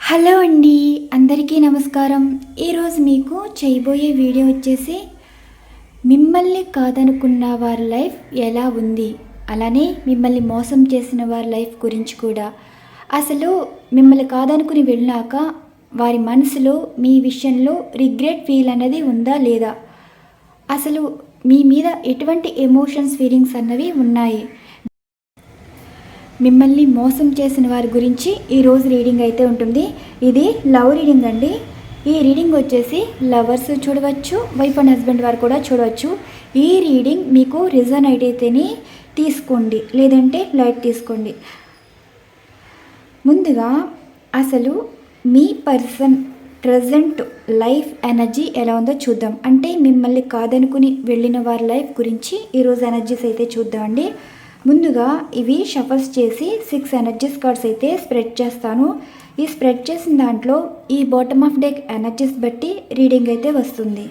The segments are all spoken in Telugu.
హలో అండి, అందరికీ నమస్కారం. ఈరోజు మీకు చేయబోయే వీడియో వచ్చేసి మిమ్మల్ని కాదనుకున్న వారి లైఫ్ ఎలా ఉంది, అలానే మిమ్మల్ని మోసం చేసిన వారి లైఫ్ గురించి కూడా. అసలు మిమ్మల్ని కాదనుకుని వెళ్ళాక వారి మనసులో మీ విషయంలో రిగ్రెట్ ఫీల్ అనేది ఉందా లేదా, అసలు మీ మీద ఎటువంటి ఎమోషన్స్ ఫీలింగ్స్ అన్నవి ఉన్నాయి, మిమ్మల్ని మోసం చేసిన వారి గురించి ఈరోజు రీడింగ్ అయితే ఉంటుంది. ఇది లవ్ రీడింగ్ అండి. ఈ రీడింగ్ వచ్చేసి లవర్స్ చూడవచ్చు, వైఫ్ అండ్ హస్బెండ్ వారు కూడా చూడవచ్చు. ఈ రీడింగ్ మీకు రిజనైట్ అయితేనే తీసుకోండి, లేదంటే లైట్ తీసుకోండి. ముందుగా అసలు మీ పర్సన్ ప్రజెంట్ లైఫ్ ఎనర్జీ ఎలా ఉందో చూద్దాం. అంటే మిమ్మల్ని కాదనుకుని వెళ్ళిన వారి లైఫ్ గురించి ఈరోజు ఎనర్జీస్ అయితే చూద్దామండి. ముందుగా ఇవి షఫల్స్ చేసి 6 ఎనర్జీస్ కార్డ్స్ అయితే స్ప్రెడ్ చేస్తాను. ఈ స్ప్రెడ్ చేసిన దాంట్లో ఈ బాటమ్ ఆఫ్ డెక్ ఎనర్జీస్ బట్టి రీడింగ్ అయితే వస్తుంది.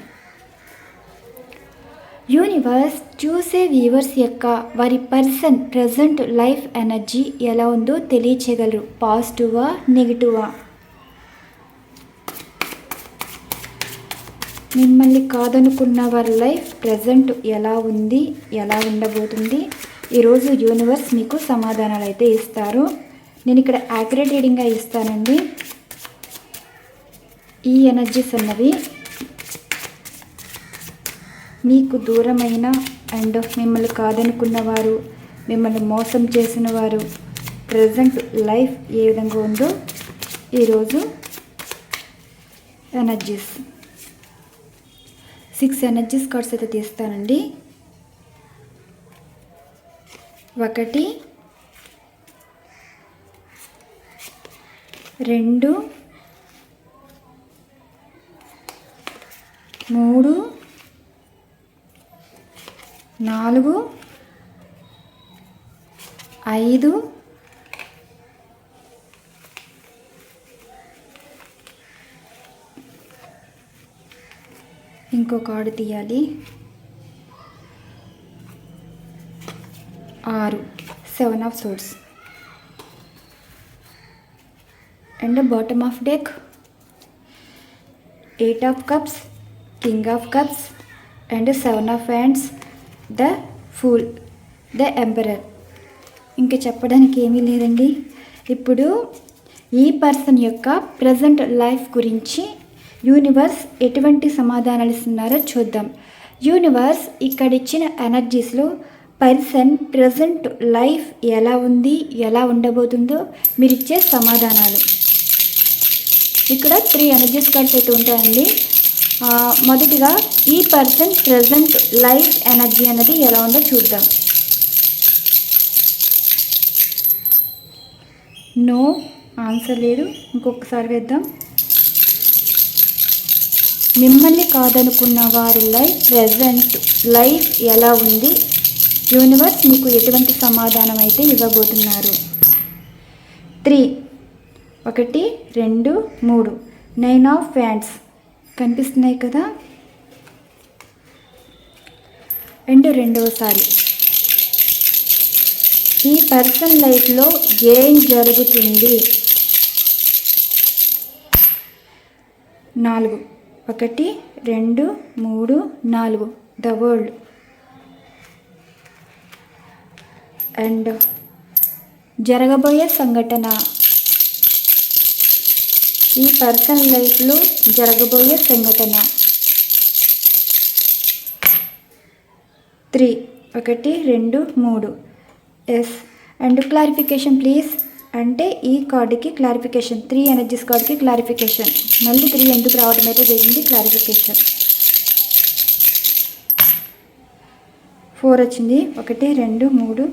యూనివర్స్ చూసే వ్యూవర్స్ యొక్క వారి పర్సన్ ప్రజెంట్ లైఫ్ ఎనర్జీ ఎలా ఉందో తెలియచేయగలరు. పాజిటివా, నెగిటివా? మిమ్మల్ని కాదనుకున్న వారి లైఫ్ ప్రజెంట్ ఎలా ఉంది, ఎలా ఉండబోతుంది, ఈరోజు యూనివర్స్ మీకు సమాధానాలు అయితే ఇస్తారు. నేను ఇక్కడ యాక్యురేట్ రీడింగ్గా ఇస్తానండి. ఈ ఎనర్జీస్ అన్నవి మీకు దూరమైన అండ్ మిమ్మల్ని కాదనుకున్నవారు, మిమ్మల్ని మోసం చేసిన వారు ప్రజెంట్ లైఫ్ ఏ విధంగా ఉందో ఈరోజు ఎనర్జీస్ 6 ఎనర్జీస్ కార్డ్స్ అయితే తీస్తానండి. 1 2 3 4 5 ఇంకో కార్డు తీయాలి. 6 7 of swords and bottom of deck 8 of cups, king of cups and 7 of hands, the fool, the emperor. ఇంకా చెప్పడానికి ఏమీ లేదండి. ఇప్పుడు ఈ పర్సన్ యొక్క ప్రజెంట్ లైఫ్ గురించి యూనివర్స్ ఎటువంటి సమాధానాలు ఇస్తున్నారో చూద్దాం. యూనివర్స్ ఇక్కడ ఇచ్చిన ఎనర్జీస్లో పర్సన్ ప్రజెంట్ లైఫ్ ఎలా ఉంది, ఎలా ఉండబోతుందో మీరు ఇచ్చే సమాధానాలు. ఇక్కడ 3 ఎనర్జీస్ కార్డ్స్ అయితే ఉంటాయండి. మొదటిగా ఈ పర్సన్ ప్రజెంట్ లైఫ్ ఎనర్జీ అనేది ఎలా ఉందో చూద్దాం. నో ఆన్సర్ లేదు. ఇంకొకసారి వేద్దాం. మిమ్మల్ని కాదనుకున్న వారి లైఫ్ ప్రజెంట్ లైఫ్ ఎలా ఉంది, యూనివర్స్ మీకు ఎటువంటి సమాధానం అయితే ఇవ్వబోతున్నారు. 3 1 2 3 9 ఆఫ్ హ్యాండ్స్ కనిపిస్తున్నాయి కదా. అండ్ రెండవసారి ఈ పర్సన్ లైఫ్లో ఏం జరుగుతుంది. 4 1 2 3 4 ద వరల్డ్ అండ్ జరగబోయే సంఘటన. ఈ పర్సన్ లైఫ్లో జరగబోయే సంఘటన. 3 1 2 3 ఎస్ అండ్ క్లారిఫికేషన్ ప్లీజ్. అంటే ఈ కార్డుకి క్లారిఫికేషన్, 3 ఎనర్జీస్ కార్డుకి క్లారిఫికేషన్. మళ్ళీ 3 ఎందుకు రావడం అయితే జరిగింది. క్లారిఫికేషన్ 4 వచ్చింది. 1 2 3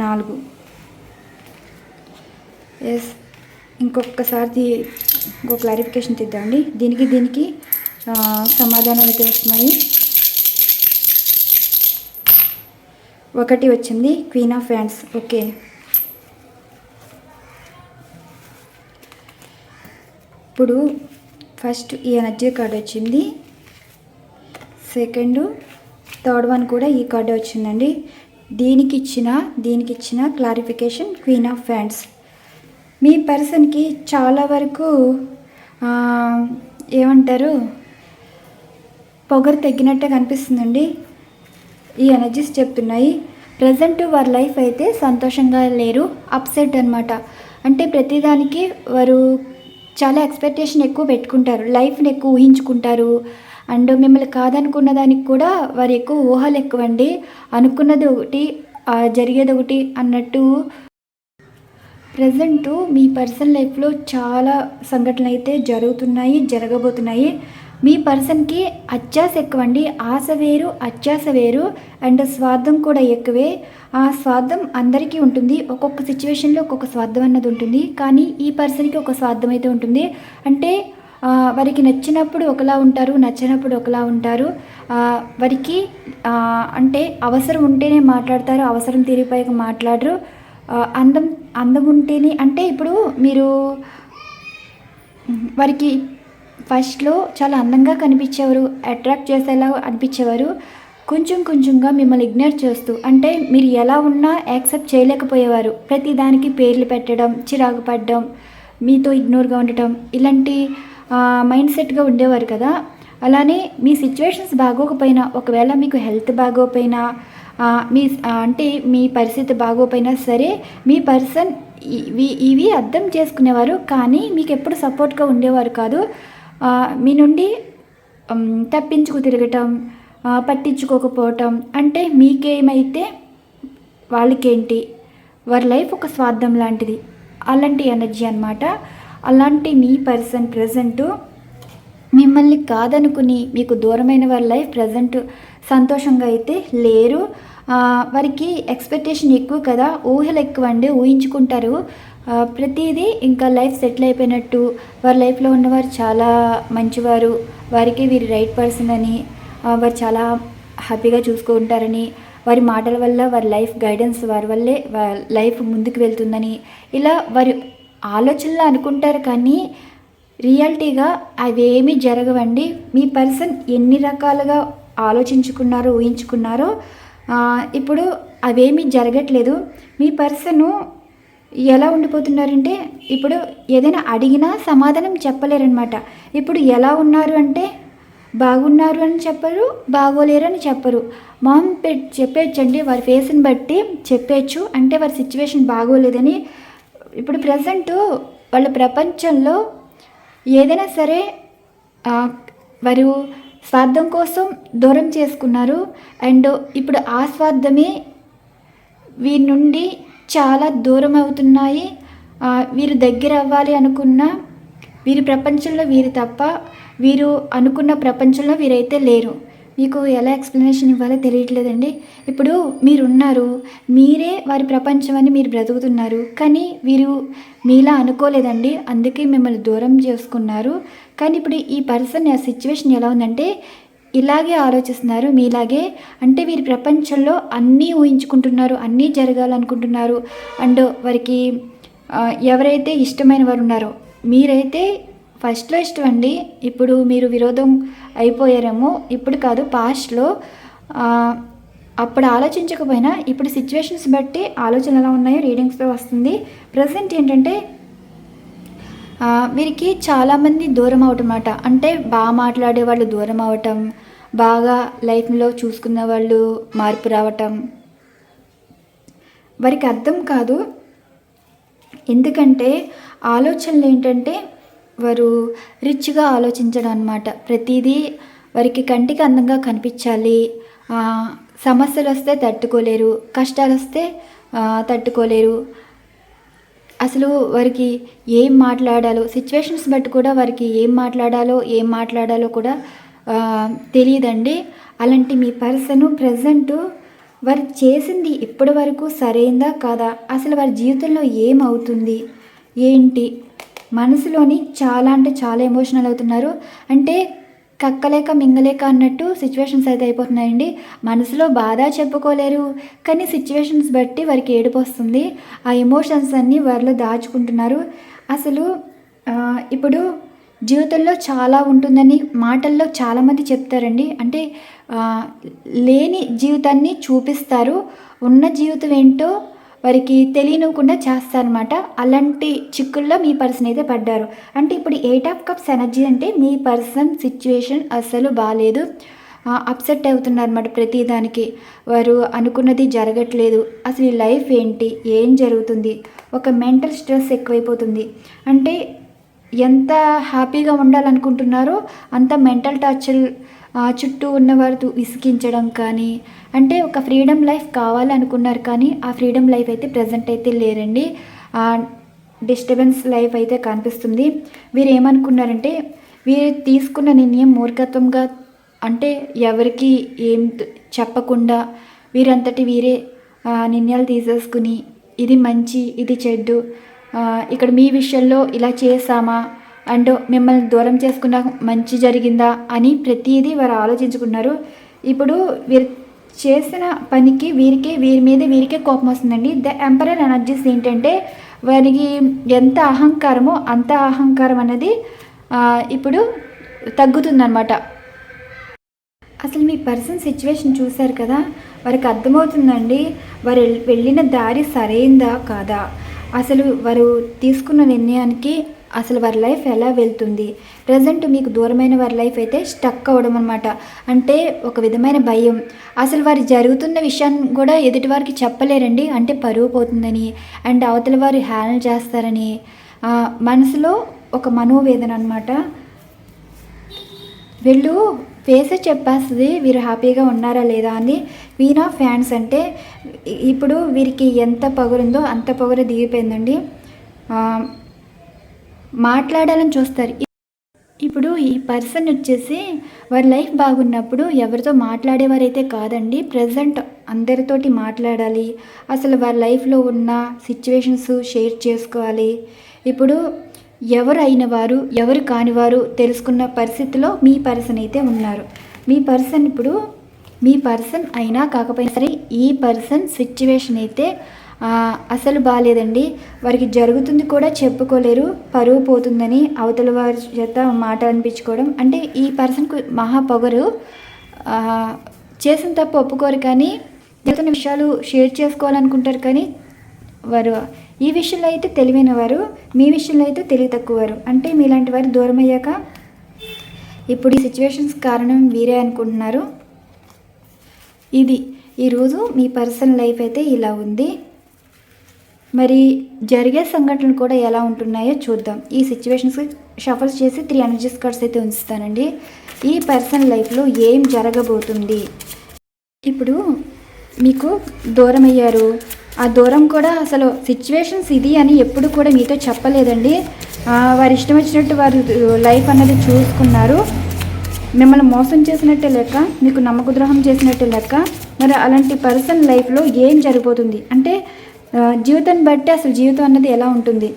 4 ఎస్. ఇంకొకసారి ఇంకో క్లారిఫికేషన్ తీద్దామండి. దీనికి సమాధానాలు అయితే వస్తున్నాయి. 1 వచ్చింది, క్వీన్ ఆఫ్ హ్యాండ్స్. ఓకే, ఇప్పుడు ఫస్ట్ ఈ ఎనర్జీ కార్డు వచ్చింది. సెకండ్, థర్డ్ వన్ కూడా ఈ కార్డు వచ్చిందండి. దీనికి ఇచ్చిన క్లారిఫికేషన్ క్వీన్ ఆఫ్ హ్యాండ్స్. మీ పర్సన్కి చాలా వరకు ఆ, ఏమంటారు, పొగరు తగ్గినట్టే కనిపిస్తుందండి. ఈ ఎనర్జీస్ చెప్తున్నాయి. ప్రజెంట్ వారి లైఫ్ అయితే సంతోషంగా లేరు, అప్సెట్ అనమాట. అంటే ప్రతిదానికి వారు చాలా ఎక్స్పెక్టేషన్ ఎక్కువ పెట్టుకుంటారు, లైఫ్ని ఎక్కువ ఊహించుకుంటారు. అండ్ మిమ్మల్ని కాదనుకున్న దానికి కూడా వారు ఎక్కువ ఊహలు ఎక్కువండి. అనుకున్నది ఒకటి, జరిగేది ఒకటి అన్నట్టు. ప్రజెంటు మీ పర్సన్ లైఫ్లో చాలా సంఘటనలు అయితే జరుగుతున్నాయి, జరగబోతున్నాయి. మీ పర్సన్కి అత్యాశ ఎక్కువండి. ఆశ వేరు, అత్యాశ వేరు. అండ్ స్వార్థం కూడా ఎక్కువే. ఆ స్వార్థం అందరికీ ఉంటుంది. ఒక్కొక్క సిచ్యువేషన్లో ఒక్కొక్క స్వార్థం అన్నది ఉంటుంది. కానీ ఈ పర్సన్కి ఒక స్వార్థం అయితే ఉంటుంది. అంటే వారికి నచ్చినప్పుడు ఒకలా ఉంటారు, నచ్చినప్పుడు ఒకలా ఉంటారు. వారికి అంటే అవసరం ఉంటేనే మాట్లాడతారు, అవసరం తీరిపోయాక మాట్లాడరు. అందం ఉంటేనే, అంటే ఇప్పుడు మీరు వారికి ఫస్ట్లో చాలా అందంగా కనిపించేవారు, అట్రాక్ట్ చేసేలా అనిపించేవారు. కొంచెం కొంచెంగా మిమ్మల్ని ఇగ్నోర్ చేస్తూ, అంటే మీరు ఎలా ఉన్నా యాక్సెప్ట్ చేయలేకపోయేవారు. ప్రతి దానికి పేర్లు పెట్టడం, చిరాకు పడడం, మీతో ఇగ్నోర్గా ఉండటం, ఇలాంటి మైండ్ సెట్గా ఉండేవారు కదా. అలానే మీ సిచ్యువేషన్స్ బాగోకపోయినా, ఒకవేళ మీకు హెల్త్ బాగోకపోయినా, అంటే మీ పరిస్థితి బాగోపోయినా సరే, మీ పర్సన్ ఇవి అర్థం చేసుకునేవారు. కానీ మీకు ఎప్పుడు సపోర్ట్గా ఉండేవారు కాదు. మీ నుండి తప్పించుకు తిరగటం, పట్టించుకోకపోవటం. అంటే మీకేమైతే వాళ్ళకేంటి, వారి లైఫ్ ఒక స్వార్థం లాంటిది, అలాంటి ఎనర్జీ అనమాట. అలాంటి మీ పర్సన్ ప్రజెంటు మిమ్మల్ని కాదనుకుని మీకు దూరమైన వారి లైఫ్ ప్రజెంట్ సంతోషంగా అయితే లేరు. వారికి ఎక్స్పెక్టేషన్ ఎక్కువ కదా, ఊహలు ఎక్కువ అండి, ఊహించుకుంటారు ప్రతిదీ. ఇంకా లైఫ్ సెటిల్ అయిపోయినట్టు, వారి లైఫ్లో ఉన్నవారు చాలా మంచివారు, వారికి వీరి రైట్ పర్సన్ అని, వారు చాలా హ్యాపీగా చూసుకుంటారని, వారి మాటల వల్ల వారి లైఫ్ గైడెన్స్ వారి వల్లే లైఫ్ ముందుకు వెళ్తుందని, ఇలా వారి ఆలోచనలు అనుకుంటారు. కానీ రియాలిటీగా అవేమీ జరగవండి. మీ పర్సన్ ఎన్ని రకాలుగా ఆలోచించుకున్నారో, ఊహించుకున్నారో, ఇప్పుడు అవేమీ జరగట్లేదు. మీ పర్సను ఎలా ఉండిపోతున్నారంటే, ఇప్పుడు ఏదైనా అడిగినా సమాధానం చెప్పలేరనమాట. ఇప్పుడు ఎలా ఉన్నారు అంటే, బాగున్నారు అని చెప్పరు, బాగోలేరు అని చెప్పరు. మామ్ చెప్పేయచ్చండి, వారి ఫేస్ని బట్టి చెప్పేయచ్చు. అంటే వారి సిచ్యువేషన్ బాగోలేదని. ఇప్పుడు ప్రజెంటు వాళ్ళ ప్రపంచంలో ఏదైనా సరే వారు స్వార్థం కోసం దూరం చేసుకున్నారు. అండ్ ఇప్పుడు ఆ స్వార్థమే వీరి నుండి చాలా దూరం అవుతున్నాయి. వీరు దగ్గర అవ్వాలి అనుకున్న వీరి ప్రపంచంలో వీరు తప్ప, వీరు అనుకున్న ప్రపంచంలో వీరైతే లేరు. మీకు ఎలా ఎక్స్ప్లెనేషన్ ఇవ్వాలో తెలియట్లేదండి. ఇప్పుడు మీరున్నారు, మీరే వారి ప్రపంచం అని మీరు బ్రతుకుతున్నారు. కానీ వీరు మీలా అనుకోలేదండి, అందుకే మిమ్మల్ని దూరం చేసుకున్నారు. కానీ ఇప్పుడు ఈ పర్సన్ ఆ సిచ్యువేషన్ ఎలా ఉందంటే, ఇలాగే ఆలోచిస్తున్నారు మీలాగే. అంటే వీరి ప్రపంచంలో అన్నీ ఊహించుకుంటున్నారు, అన్నీ జరగాలనుకుంటున్నారు. అండ్ వారికి ఎవరైతే ఇష్టమైన వారు ఉన్నారో, మీరైతే ఫస్ట్లో ఇష్టం అండి. ఇప్పుడు మీరు విరోధం అయిపోయారేమో, ఇప్పుడు కాదు, పాస్ట్లో. అప్పుడు ఆలోచించకపోయినా ఇప్పుడు సిచ్యువేషన్స్ బట్టి ఆలోచనలు ఎలా ఉన్నాయో రీడింగ్స్తో వస్తుంది. ప్రజెంట్ ఏంటంటే వీరికి చాలామంది దూరం అవటం అన్నమాట. అంటే బాగా మాట్లాడే వాళ్ళు దూరం అవటం, బాగా లైఫ్లో చూసుకున్న వాళ్ళు మార్పు రావటం వారికి అర్థం కాదు. ఎందుకంటే ఆలోచనలు ఏంటంటే, వారు రిచ్గా ఆలోచించడం అనమాట. ప్రతిదీ వారికి కంటికి అందంగా కనిపించాలి. సమస్యలు వస్తే తట్టుకోలేరు, కష్టాలు వస్తే తట్టుకోలేరు. అసలు వారికి ఏం మాట్లాడాలో, సిచ్యువేషన్స్ బట్టి కూడా వారికి ఏం మాట్లాడాలో కూడా తెలియదండి. అలాంటి మీ పర్సను ప్రజెంటు వారు చేసింది ఇప్పటి వరకు సరైందా కాదా, అసలు వారి జీవితంలో ఏమవుతుంది ఏంటి, మనసులోని చాలా అంటే చాలా ఎమోషనల్ అవుతున్నారు. అంటే కక్కలేక మింగలేక అన్నట్టు సిచ్యువేషన్స్ అయితే అయిపోతున్నాయండి. మనసులో బాధ చెప్పుకోలేరు, కానీ సిచ్యువేషన్స్ బట్టి వారికి ఏడుపు వస్తుంది. ఆ ఎమోషన్స్ అన్నీ వారిలో దాచుకుంటున్నారు. అసలు ఇప్పుడు జీవితంలో చాలా ఉంటుందని మాటల్లో చాలామంది చెప్తారండి. అంటే లేని జీవితాన్ని చూపిస్తారు, ఉన్న జీవితం ఏంటో వారికి తెలియనివ్వకుండా చేస్తారనమాట. అలాంటి చిక్కుల్లో మీ పర్సన్ అయితే పడ్డారు. అంటే ఇప్పుడు 8 ఆఫ్ కప్స్ ఎనర్జీ అంటే మీ పర్సన్ సిచ్యువేషన్ అస్సలు బాగాలేదు, అప్సెట్ అవుతున్నారన్నమాట. ప్రతిదానికి వారు అనుకున్నది జరగట్లేదు. అసలు ఈ లైఫ్ ఏంటి, ఏం జరుగుతుంది, ఒక మెంటల్ స్ట్రెస్ ఎక్కువైపోతుంది. అంటే ఎంత హ్యాపీగా ఉండాలనుకుంటున్నారో అంత మెంటల్ టార్చర్, చుట్టూ ఉన్నవారు విసిగించడం కానీ, అంటే ఒక ఫ్రీడమ్ లైఫ్ కావాలనుకున్నారు కానీ ఆ ఫ్రీడమ్ లైఫ్ అయితే ప్రజెంట్ అయితే లేరండి. డిస్టర్బెన్స్ లైఫ్ అయితే కనిపిస్తుంది. వీరు ఏమనుకున్నారంటే వీరు తీసుకున్న నిర్ణయం మూర్ఖత్వంగా, అంటే ఎవరికి ఏం చెప్పకుండా వీరంతటి వీరే నిర్ణయాలు తీసేసుకుని ఇది మంచి ఇది చెడ్డు, ఇక్కడ మీ విషయంలో ఇలా చేసామా అండ్ మిమ్మల్ని దూరం చేసుకున్నా మంచి జరిగిందా అని ప్రతిదీ వారు ఆలోచించుకున్నారు. ఇప్పుడు వీరు చేసిన పనికి వీరి మీద వీరికే కోపం వస్తుందండి. ద ఎంపరర్ ఎనర్జీస్ ఏంటంటే వారికి ఎంత అహంకారమో అంత అహంకారం అనేది ఇప్పుడు తగ్గుతుందన్నమాట. అసలు మీ పర్సన్ సిచ్యువేషన్ చూశారు కదా, వారికి అర్థమవుతుందండి వారు వెళ్ళిన దారి సరైందా కాదా, అసలు వారు తీసుకున్న నిర్ణయానికి అసలు వారి లైఫ్ ఎలా వెళ్తుంది. ప్రజెంట్ మీకు దూరమైన వారి లైఫ్ అయితే స్టక్ అవ్వడం అనమాట. అంటే ఒక విధమైన భయం, అసలు వారి జరుగుతున్న విషయాన్ని కూడా ఎదుటి వారికి చెప్పలేరండి. అంటే పరువు పోతుందని అండ్ అవతల వారు హ్యాండిల్ చేస్తారని మనసులో ఒక మనోవేదన అనమాట. వీళ్ళు ఫేసే చెప్పేస్తుంది వీరు హ్యాపీగా ఉన్నారా లేదా అని. క్వీన్ ఆఫ్ ఫ్యాన్స్ అంటే ఇప్పుడు వీరికి ఎంత పొగరుందో అంత పొగరు దిగిపోయిందండి. మాట్లాడాలని చూస్తారు. ఇప్పుడు ఈ పర్సన్ వచ్చేసి వారి లైఫ్ బాగున్నప్పుడు ఎవరితో మాట్లాడేవారైతే కాదండి. ప్రజెంట్ అందరితోటి మాట్లాడాలి, అసలు వారి లైఫ్లో ఉన్న సిచ్యువేషన్స్ షేర్ చేసుకోవాలి. ఇప్పుడు ఎవరు అయిన వారు ఎవరు కానివారు తెలుసుకున్న పరిస్థితిలో మీ పర్సన్ అయితే ఉన్నారు. మీ పర్సన్ ఇప్పుడు మీ పర్సన్ అయినా కాకపోయినా సరే ఈ పర్సన్ సిచ్యువేషన్ అయితే అసలు బాగాలేదండి. వారికి జరుగుతుంది కూడా చెప్పుకోలేరు, పరువు పోతుందని అవతల వారి చేత మాట అనిపించుకోవడం. అంటే ఈ పర్సన్కు మహా పొగరు, చేసిన తప్పు ఒప్పుకోరు కానీ జరుగుతున్న విషయాలు షేర్ చేసుకోవాలనుకుంటారు. కానీ వారు ఈ విషయంలో అయితే తెలివైన వారు, మీ విషయంలో అయితే తెలివి తక్కువ వారు. అంటే మీలాంటి వారు దూరం అయ్యాక ఇప్పుడు ఈ సిచ్యువేషన్స్ కారణం వీరే అనుకుంటున్నారు. ఇది ఈరోజు మీ పర్సనల్ లైఫ్ అయితే ఇలా ఉంది. మరి జరిగే సంఘటనలు కూడా ఎలా ఉంటున్నాయో చూద్దాం. ఈ సిచ్యువేషన్స్ షఫల్ చేసి 3 ఎనర్జీస్ కార్డ్స్ అయితే ఉంచుతానండి. ఈ పర్సనల్ లైఫ్లో ఏం జరగబోతుంది. ఇప్పుడు మీకు దూరం అయ్యారు, ఆ దూరం కూడా అసలు సిచ్యువేషన్స్ ఇది అని ఎప్పుడు కూడా మీతో చెప్పలేదండి. వారి ఇష్టం వచ్చినట్టు వారు లైఫ్ అన్నది చూసుకున్నారు. మిమ్మల్ని మోసం చేసినట్టే లెక్క, మీకు నమ్మకద్రోహం చేసినట్టే లెక్క. మరి అలాంటి పర్సన్ లైఫ్లో ఏం జరిగిపోతుంది అంటే జీవితాన్ని బట్టి అసలు జీవితం అన్నది ఎలా ఉంటుంది.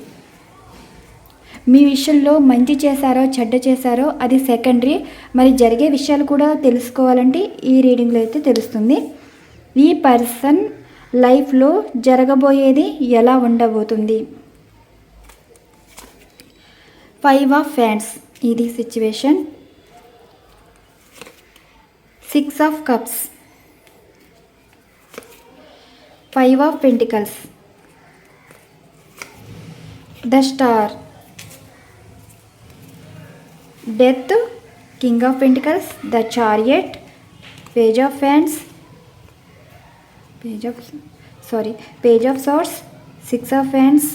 మీ విషయంలో మంచి చేశారో చెడ్డ చేశారో అది సెకండరీ. మరి జరిగే విషయాలు కూడా తెలుసుకోవాలంటే ఈ రీడింగ్లో అయితే తెలుస్తుంది. ఈ పర్సన్ లైఫ్లో జరగబోయేది ఎలా ఉండబోతుంది. 5 ఆఫ్ ఫ్యాన్స్ ఇది situation. 6 of cups, 5 of pentacles, the star, death, king of pentacles, the chariot, page of fans, page of swords, 6 of fans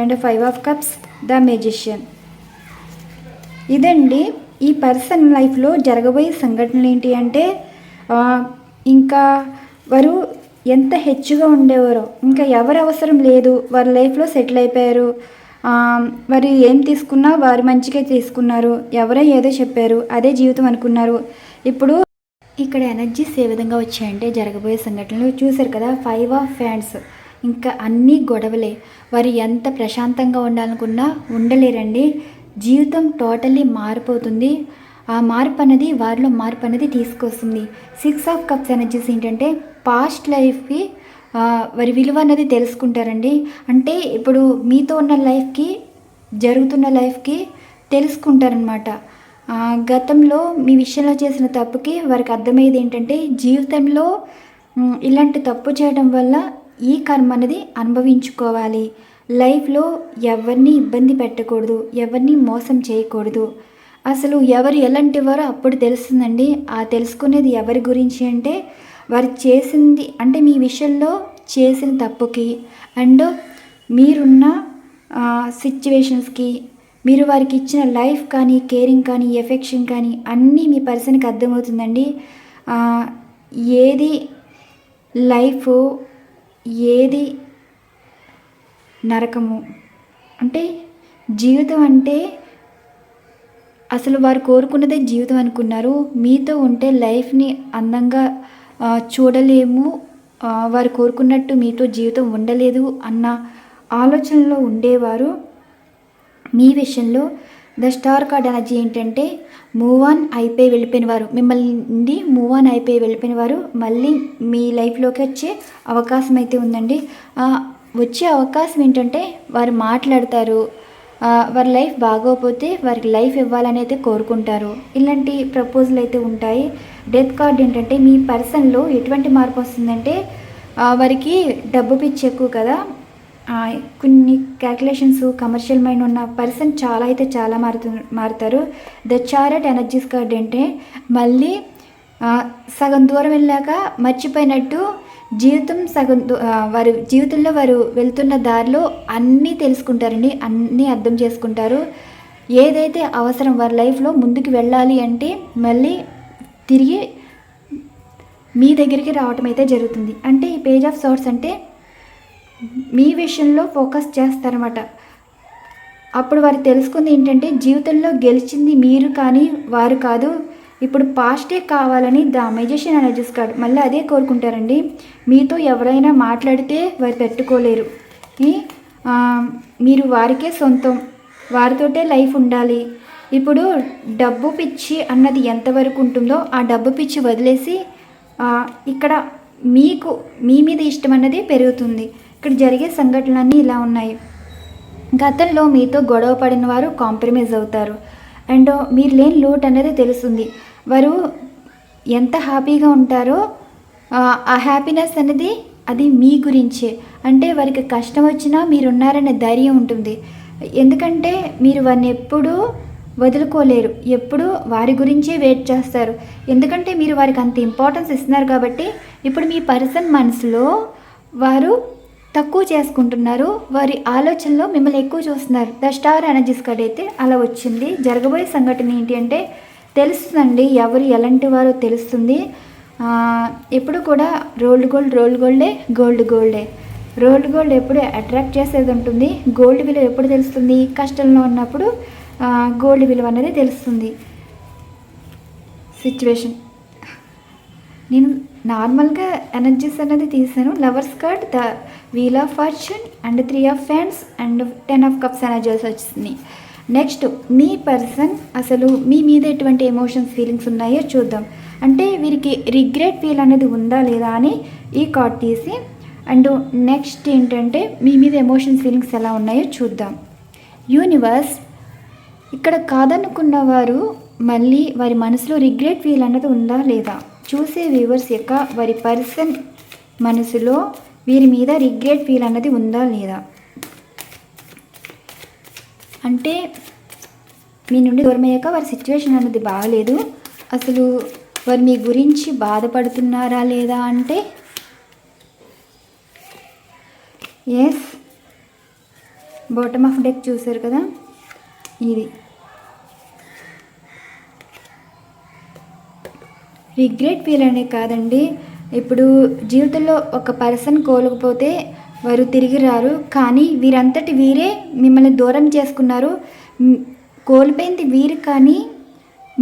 and 5 of cups, the magician. ఇదండి ఈ పర్సన్ లైఫ్లో జరగబోయే సంఘటనలు ఏంటి అంటే ఇంకా వారు ఎంత హెచ్చుగా ఉండేవారో, ఇంకా ఎవరి అవసరం లేదు, వారి లైఫ్లో సెటిల్ అయిపోయారు. వారు ఏం తీసుకున్నా వారి మంచిగా తీసుకున్నారు, ఎవరో ఏదో చెప్పారు అదే జీవితం అనుకున్నారు. ఇప్పుడు ఇక్కడ ఎనర్జీస్ ఏ విధంగా వచ్చాయంటే జరగబోయే సంఘటనలు చూశారు కదా. 5 ఆఫ్ ఫ్యాన్స్ ఇంకా అన్నీ గొడవలే. వారు ఎంత ప్రశాంతంగా ఉండాలనుకున్నా ఉండలేరండి. జీవితం టోటల్లీ మారిపోతుంది. ఆ మార్పు అనేది వారిలో మార్పు అనేది తీసుకొస్తుంది. 6 ఆఫ్ కప్స్ ఎనర్జీస్ ఏంటంటే పాస్ట్ లైఫ్కి వారి విలువ అనేది తెలుసుకుంటారండి. అంటే ఇప్పుడు మీతో ఉన్న లైఫ్కి జరుగుతున్న లైఫ్కి తెలుసుకుంటారనమాట. గతంలో మీ విషయంలో చేసిన తప్పుకి వారికి అర్థమయ్యేది ఏంటంటే జీవితంలో ఇలాంటి తప్పు చేయడం వల్ల ఈ కర్మ అనేది అనుభవించుకోవాలి. లైఫ్లో ఎవరిని ఇబ్బంది పెట్టకూడదు, ఎవరిని మోసం చేయకూడదు. అసలు ఎవరు ఎలాంటి వారో అప్పుడు తెలుస్తుందండి. ఆ తెలుసుకునేది ఎవరి గురించి అంటే వారు చేసింది, అంటే మీ విషయంలో చేసిన తప్పుకి అండ్ మీరున్న సిచ్యువేషన్స్కి, మీరు వారికి ఇచ్చిన లైఫ్ కానీ, కేరింగ్ కానీ, ఎఫెక్షన్ కానీ అన్నీ మీ పర్సన్కి అర్థమవుతుందండి. ఏది లైఫ్, ఏది నరకము, అంటే జీవితం అంటే అసలు వారు కోరుకున్నదే జీవితం అనుకున్నారు. మీతో ఉంటే లైఫ్ని అందంగా చూడలేము, వారు కోరుకున్నట్టు మీతో జీవితం ఉండలేదు అన్న ఆలోచనలో ఉండేవారు. మీ విషయంలో ద స్టార్ కార్డ్ ఎనర్జీ ఏంటంటే మూవ్ ఆన్ అయిపోయి వెళ్ళిపోయిన వారు, మిమ్మల్ని మూవ్ ఆన్ అయిపోయి వెళ్ళిపోయిన వారు మళ్ళీ మీ లైఫ్లోకి వచ్చే అవకాశం అయితే ఉందండి. వచ్చే అవకాశం ఏంటంటే వారు మాట్లాడతారు, వారి లైఫ్ బాగోకపోతే వారికి లైఫ్ ఇవ్వాలని అయితే కోరుకుంటారు. ఇలాంటి ప్రపోజల్ అయితే ఉంటాయి. డెత్ కార్డ్ ఏంటంటే మీ పర్సన్లో ఎటువంటి మార్పు వస్తుందంటే వారికి డబ్బు పిచ్చి ఎక్కువ కదా, కొన్ని క్యాల్కులేషన్స్, కమర్షియల్ మైండ్ ఉన్న పర్సన్ చాలా అయితే చాలా మారుతారు. ద చారెట్ ఎనర్జీస్ కార్డ్ అంటే మళ్ళీ సగం దూరం వెళ్ళాక మర్చిపోయినట్టు జీవితం వారి జీవితంలో వారు వెళ్తున్న దారిలో అన్నీ తెలుసుకుంటారండి, అన్నీ అర్థం చేసుకుంటారు. ఏదైతే అవసరం వారి లైఫ్లో ముందుకు వెళ్ళాలి అంటే మళ్ళీ తిరిగి మీ దగ్గరికి రావటం అయితే జరుగుతుంది. అంటే ఈ పేజ్ ఆఫ్ సోర్స్ అంటే మీ విషయంలో ఫోకస్ చేస్తారన్నమాట. అప్పుడు వారు తెలుసుకుంది ఏంటంటే జీవితంలో గెలిచింది మీరు కానీ వారు కాదు, ఇప్పుడు పాస్టే కావాలని ద మెజిషియన్ ఎనర్జీస్ కార్డ్ మళ్ళీ అదే కోరుకుంటారండి. మీతో ఎవరైనా మాట్లాడితే వారు తట్టుకోలేరు, మీరు వారికే సొంతం, వారితోటే లైఫ్ ఉండాలి. ఇప్పుడు డబ్బు పిచ్చి అన్నది ఎంతవరకు ఉంటుందో ఆ డబ్బు పిచ్చి వదిలేసి ఇక్కడ మీకు మీ మీద ఇష్టం అన్నది పెరుగుతుంది. ఇక్కడ జరిగే సంఘటనలన్నీ ఇలా ఉన్నాయి. గతంలో మీతో గొడవ పడిన వారు కాంప్రమైజ్ అవుతారు అండ్ మీరు లేని లోటు అనేది తెలుస్తుంది. వారు ఎంత హ్యాపీగా ఉంటారో ఆ హ్యాపీనెస్ అనేది అది మీ గురించే. అంటే వారికి కష్టం వచ్చినా మీరున్నారనే ధైర్యం ఉంటుంది. ఎందుకంటే మీరు వారిని ఎప్పుడూ వదులుకోలేరు, ఎప్పుడు వారి గురించే వెయిట్ చేస్తారు. ఎందుకంటే మీరు వారికి అంత ఇంపార్టెన్స్ ఇస్తున్నారు కాబట్టి. ఇప్పుడు మీ పర్సన్ మనసులో వారు తక్కువ చేసుకుంటున్నారు, వారి ఆలోచనలో మిమ్మల్ని ఎక్కువ చూస్తున్నారు. ద స్టార్ ఎనర్జీస్ కార్డ్ అయితే అలా వచ్చింది. జరగబోయే సంఘటన ఏంటి అంటే తెలుస్తుందండి, ఎవరు ఎలాంటి వారో తెలుస్తుంది. ఎప్పుడు కూడా రోల్డ్ గోల్డే, గోల్డ్ గోల్డే. రోల్డ్ గోల్డ్ ఎప్పుడు అట్రాక్ట్ చేసేది ఉంటుంది. గోల్డ్ విలువ ఎప్పుడు తెలుస్తుంది? కష్టంలో ఉన్నప్పుడు గోల్డ్ విలువ అనేది తెలుస్తుంది. సిచ్యువేషన్ నేను నార్మల్గా ఎనర్జీస్ అనేది తీసాను. Lovers card, the wheel of fortune and 3 of fans and 10 of cups energies వచ్చింది. నెక్స్ట్ మీ పర్సన్ అసలు మీ మీద ఎటువంటి ఎమోషన్స్, ఫీలింగ్స్ ఉన్నాయో చూద్దాం. అంటే వీరికి రిగ్రెట్ ఫీల్ అనేది ఉందా లేదా అని ఈ కార్డ్ తీసి అండ్ నెక్స్ట్ ఏంటంటే మీ మీద ఎమోషన్స్, ఫీలింగ్స్ ఎలా ఉన్నాయో చూద్దాం. యూనివర్స్ ఇక్కడ కాదనుకున్న వారు మళ్ళీ వారి మనసులో రిగ్రెట్ ఫీల్ అన్నది ఉందా లేదా చూసే వ్యూవర్స్ యొక్క వారి పర్సన్ మనసులో వీరి మీద రిగ్రెట్ ఫీల్ అన్నది ఉందా లేదా. అంటే మీ నుండి దూరం అయ్యాక వారి సిచ్యువేషన్ అన్నది బాగలేదు, అసలు వారు మీ గురించి బాధపడుతున్నారా లేదా అంటే ఎస్. బాటమ్ ఆఫ్ డెక్ చూసారు కదా, ఇది రిగ్రెట్ ఫీల్ అనే కాదండి. ఇప్పుడు జీవితంలో ఒక పర్సన్ కోల్పోతే వారు తిరిగి రారు, కానీ వీరంతటి వీరే మిమ్మల్ని దూరం చేసుకున్నారు. కోల్పోయింది వీరు కానీ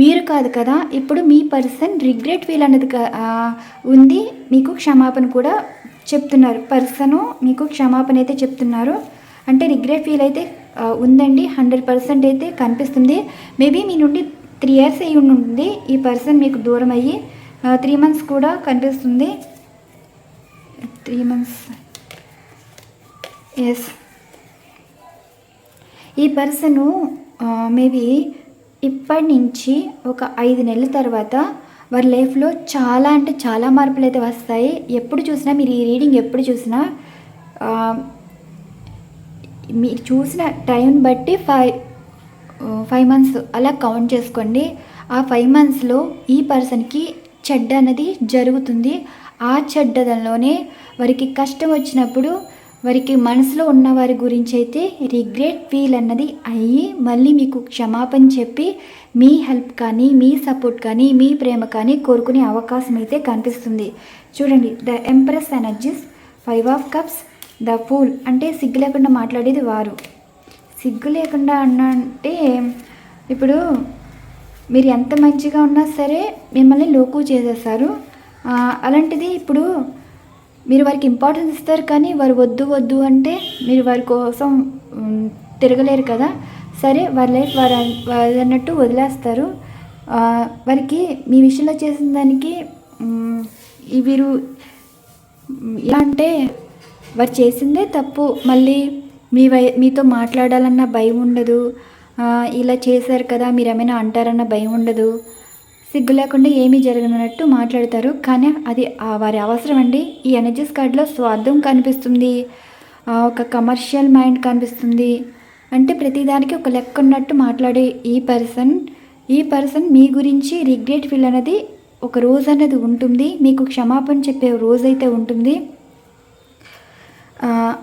మీరు కాదు కదా. ఇప్పుడు మీ పర్సన్ రిగ్రెట్ ఫీల్ అనేది ఉంది, మీకు క్షమాపణ కూడా చెప్తున్నారు. పర్సను మీకు క్షమాపణ అయితే చెప్తున్నారు. అంటే రిగ్రెట్ ఫీల్ అయితే ఉందండి, 100% అయితే కనిపిస్తుంది. మేబీ మీ నుండి 3 years అయ్యి ఉంటుంది ఈ పర్సన్ మీకు దూరం అయ్యి. 3 months కూడా కనిపిస్తుంది. 3 months ఎస్. ఈ పర్సను మేబీ ఇప్పటి నుంచి ఒక 5 నెలల తర్వాత వారి లైఫ్లో చాలా అంటే చాలా మార్పులు అయితే వస్తాయి. ఎప్పుడు చూసినా మీరు ఈ రీడింగ్ ఎప్పుడు చూసినా మీరు చూసిన టైం బట్టి 5 మంత్స్ అలా కౌంట్ చేసుకోండి. ఆ 5 మంత్స్లో ఈ పర్సన్కి చెడ్డ అనేది జరుగుతుంది. ఆ చెడ్డదలోనే వారికి కష్టం వచ్చినప్పుడు వారికి మనసులో ఉన్న వారి గురించి అయితే రిగ్రెట్ ఫీల్ అన్నది అయ్యి మళ్ళీ మీకు క్షమాపణ చెప్పి మీ హెల్ప్ కానీ మీ సపోర్ట్ కానీ మీ ప్రేమ కానీ కోరుకునే అవకాశం అయితే కనిపిస్తుంది. చూడండి, the empress energies, 5 of cups, the fool అంటే సిగ్గు లేకుండా మాట్లాడేది వారు. సిగ్గు లేకుండా అంటే ఇప్పుడు మీరు ఎంత మంచిగా ఉన్నా సరే మిమ్మల్ని లోకు చేసేస్తారు. అలాంటిది ఇప్పుడు మీరు వారికి ఇంపార్టెన్స్ ఇస్తారు, కానీ వారు వద్దు వద్దు అంటే మీరు వారి కోసం తిరగలేరు కదా. సరే, వారి లైఫ్ వారు అన్నట్టు వదిలేస్తారు. వారికి మీ విషయంలో చేసిన దానికి వీరు ఎలా అంటే వారు చేసిందే తప్పు, మళ్ళీ మీతో మాట్లాడాలన్న భయం ఉండదు. ఇలా చేశారు కదా మీరు ఏమైనా అంటారన్న భయం ఉండదు. సిగ్గు లేకుండా ఏమీ జరగనట్టు మాట్లాడతారు. కానీ అది వారి అవసరం అండి. ఈ ఎనర్జీస్ కార్డులో స్వార్థం కనిపిస్తుంది, ఒక కమర్షియల్ మైండ్ కనిపిస్తుంది. అంటే ప్రతిదానికి ఒక లెక్క ఉన్నట్టు మాట్లాడే ఈ పర్సన్ మీ గురించి రిగ్రెట్ ఫీల్ అనేది ఒక రోజు అనేది ఉంటుంది. మీకు క్షమాపణ చెప్పే రోజైతే ఉంటుంది.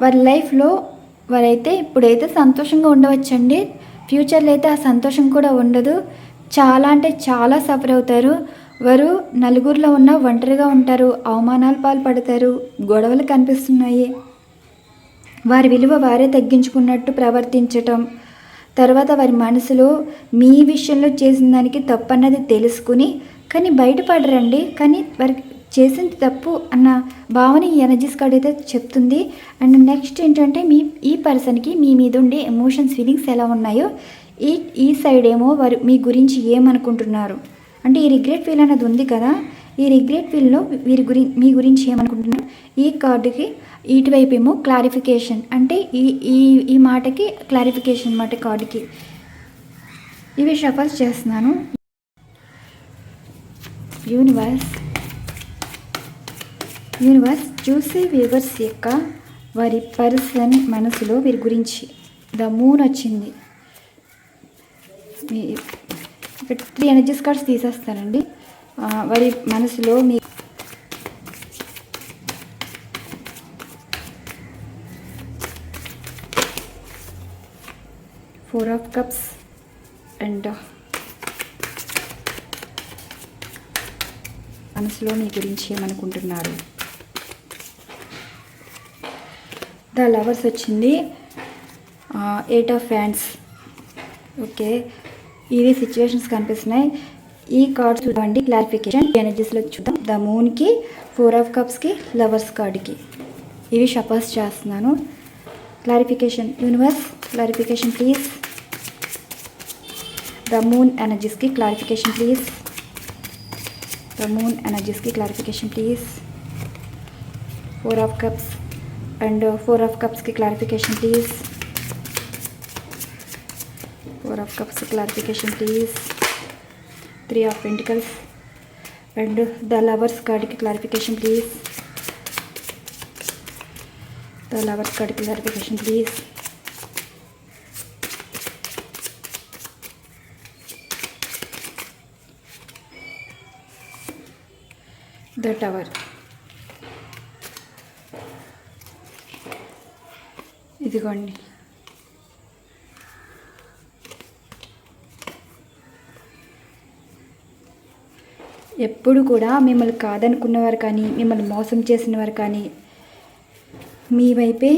వారి లైఫ్లో వారైతే ఇప్పుడైతే సంతోషంగా ఉండవచ్చండి. ఫ్యూచర్లో అయితే ఆ సంతోషం కూడా ఉండదు. చాలా అంటే చాలా సఫర్ అవుతారు. వారు నలుగురిలో ఉన్న ఒంటరిగా ఉంటారు, అవమానాలు పాల్పడతారు, గొడవలు కనిపిస్తున్నాయి. వారి విలువ వారే తగ్గించుకున్నట్టు ప్రవర్తించటం, తర్వాత వారి మనసులో మీ విషయంలో చేసిన దానికి తప్పన్నది తెలుసుకుని కానీ బయటపడరండి. కానీ వారికి చేసింది తప్పు అన్న భావన ఈ ఎనర్జీస్ కార్డ్ అయితే చెప్తుంది. అండ్ నెక్స్ట్ ఏంటంటే ఈ పర్సన్కి మీ మీద ఉండే ఎమోషన్స్ ఫీలింగ్స్ ఎలా ఉన్నాయో, ఈ సైడ్ ఏమో వారు మీ గురించి ఏమనుకుంటున్నారు అంటే ఈ రిగ్రెట్ ఫీల్ అనేది ఉంది కదా. ఈ రిగ్రెట్ ఫీల్లో మీ గురించి ఏమనుకుంటున్నారు. ఈ కార్డుకి ఇటువైపు ఏమో క్లారిఫికేషన్ అంటే ఈ మాటకి క్లారిఫికేషన్ అన్నమాట కార్డుకి. ఇవి షఫల్స్ చేస్తున్నాను. యూనివర్స్ చూసే వ్యూవర్స్ యొక్క వారి పర్సన్ మనసులో వీరి గురించి ద మూన్ వచ్చింది. 3 ఎనర్జీస్ కార్డ్స్ తీసేస్తానండి. వారి మనసులో మీ 4 ఆఫ్ కప్స్ అండ్ మనసులో మీ గురించి ఏమనుకుంటున్నారు. ద లవర్స్ వచ్చింది, 8 ఆఫ్ హ్యాండ్స్. ఓకే, ఇవి సిచ్యువేషన్స్ కనిపిస్తున్నాయి. ఈ కార్డ్స్ చూడండి క్లారిఫికేషన్ ఎనర్జీస్లో చూద్దాం. ద మూన్కి, 4 ఆఫ్ కప్స్కి, లవర్స్ కార్డ్కి ఇవి షఫల్స్ చేస్తున్నాను. Clarification universe, clarification please. The moon ఎనర్జీస్కి క్లారిఫికేషన్ ప్లీజ్. ద మూన్ ఎనర్జీస్కి clarification please. 4 of cups and 4 of కప్స్కి clarification please. 4 of cups clarification please. 3 of pentacles and the lovers కార్డ్కి క్లారిఫికేషన్ ప్లీజ్. ద లవర్స్ కార్డ్కి క్లారిఫికేషన్ ప్లీజ్. The tower. ఇదిగోండి, ఎప్పుడు కూడా మిమ్మల్ని కాదనుకున్నవారు కానీ మిమ్మల్ని మోసం చేసిన వారు కానీ మీ వైపే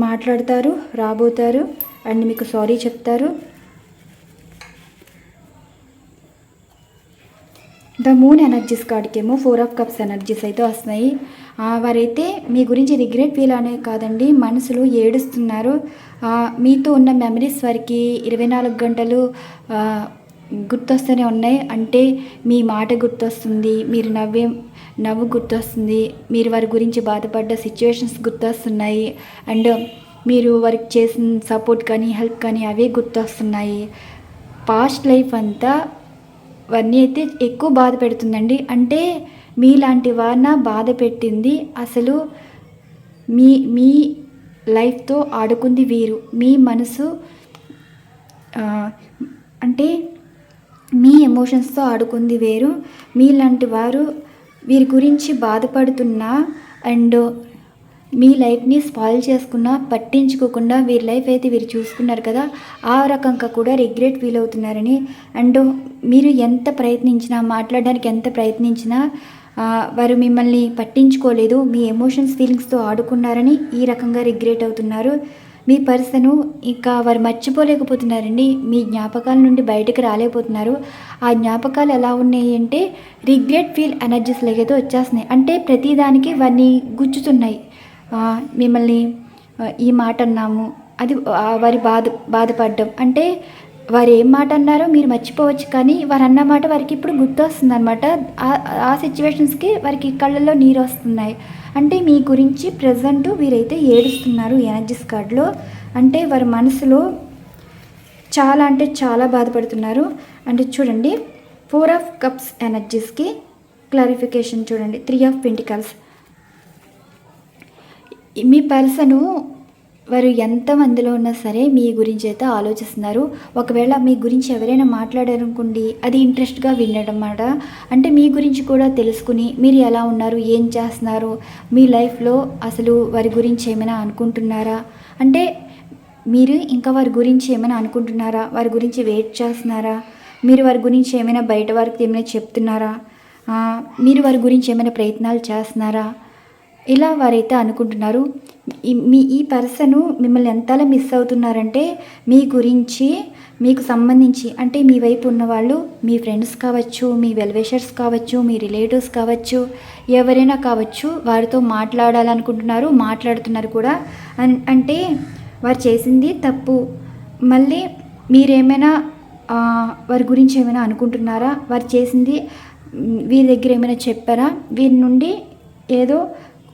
మాట్లాడతారు, రాబోతారు అండ్ మీకు సారీ చెప్తారు. ద మూన్ ఎనర్జీస్ కార్డ్కేమో 4 ఆఫ్ కప్స్ ఎనర్జీస్ అయితే వస్తున్నాయి. వారైతే మీ గురించి రిగ్రెట్ ఫీల్ అనే కాదండి, మనసులో ఏడుస్తున్నారు. మీతో ఉన్న మెమరీస్ వారికి 24 గంటలు గుర్తొస్తూనే ఉన్నాయి. అంటే మీ మాట గుర్తొస్తుంది, మీరు నవ్వు గుర్తొస్తుంది, మీరు వారి గురించి బాధపడ్డ సిచ్యువేషన్స్ గుర్తొస్తున్నాయి అండ్ మీరు వారికి చేసిన సపోర్ట్ కానీ హెల్ప్ కానీ అవే గుర్తొస్తున్నాయి. పాస్ట్ లైఫ్ అంతా వారిని అయితే ఎక్కువ బాధ పెడుతుందండి. అంటే మీలాంటి వారిన బాధ పెట్టింది అసలు మీ మీ లైఫ్తో ఆడుకుంది వీరు. మీ మనసు అంటే మీ ఎమోషన్స్తో ఆడుకుంది వేరు. మీలాంటి వారు వీరి గురించి బాధపడుతున్నా అండ్ మీ లైఫ్ని స్పాయిల్ చేసుకున్నా పట్టించుకోకుండా వీరి లైఫ్ అయితే వీరు చూసుకున్నారు కదా, ఆ రకంగా కూడా రిగ్రెట్ ఫీల్ అవుతున్నారని. అండ్ మీరు ఎంత ప్రయత్నించినా, మాట్లాడడానికి ఎంత ప్రయత్నించినా వారు మిమ్మల్ని పట్టించుకోలేదు, మీ ఎమోషన్స్ ఫీలింగ్స్తో ఆడుకున్నారని ఈ రకంగా రిగ్రెట్ అవుతున్నారు. మీ పర్సను ఇంకా వారు మర్చిపోలేకపోతున్నారండి. మీ జ్ఞాపకాల నుండి బయటకు రాలేకపోతున్నారు. ఆ జ్ఞాపకాలు ఎలా ఉన్నాయి అంటే రిగ్రెట్ ఫీల్ ఎనర్జీస్ లాగైతే వచ్చేస్తున్నాయి. అంటే ప్రతిదానికి వారిని గుచ్చుతున్నాయి. మిమ్మల్ని ఈ మాట అన్నాము, అది వారి బాధపడడం అంటే వారు ఏం మాట అన్నారో మీరు మర్చిపోవచ్చు, కానీ వారు అన్న మాట వారికి ఇప్పుడు గుర్తొస్తుంది అనమాట. ఆ సిచ్యువేషన్స్కి వారికి కళ్ళల్లో నీరు వస్తున్నాయి. అంటే మీ గురించి ప్రజెంట్ వీరైతే ఏడుస్తున్నారు ఎనర్జీస్ కార్డ్లో. అంటే వారి మనసులో చాలా అంటే చాలా బాధపడుతున్నారు. అంటే చూడండి, 4 ఆఫ్ కప్స్ ఎనర్జీస్కి క్లారిఫికేషన్ చూడండి. 3 ఆఫ్ పెంటికల్స్. మీ పర్సను వారు ఎంతమందిలో ఉన్నా సరే మీ గురించి అయితే ఆలోచిస్తున్నారు. ఒకవేళ మీ గురించి ఎవరైనా మాట్లాడారనుకోండి, అది ఇంట్రెస్ట్గా వినడం మాట. అంటే మీ గురించి కూడా తెలుసుకుని మీరు ఎలా ఉన్నారు, ఏం చేస్తున్నారు, మీ లైఫ్లో అసలు వారి గురించి ఏమైనా అనుకుంటున్నారా, అంటే మీరు ఇంకా వారి గురించి ఏమైనా అనుకుంటున్నారా, వారి గురించి వెయిట్ చేస్తున్నారా, మీరు వారి గురించి ఏమైనా బయట వారికి ఏమైనా చెప్తున్నారా, మీరు వారి గురించి ఏమైనా ప్రయత్నాలు చేస్తున్నారా, ఇలా వారైతే అనుకుంటున్నారు. ఈ పర్సను మిమ్మల్ని ఎంతలా మిస్ అవుతున్నారంటే మీ గురించి మీకు సంబంధించి, అంటే మీ వైపు ఉన్నవాళ్ళు మీ ఫ్రెండ్స్ కావచ్చు, మీ వెల్విషర్స్ కావచ్చు, మీ రిలేటివ్స్ కావచ్చు, ఎవరైనా కావచ్చు, వారితో మాట్లాడాలనుకుంటున్నారు, మాట్లాడుతున్నారు కూడా. అంటే వారు చేసింది తప్పు, మళ్ళీ మీరేమైనా వారి గురించి ఏమైనా అనుకుంటున్నారా, వారు చేసింది వీరి దగ్గర ఏమైనా చెప్పారా, వీరి నుండి ఏదో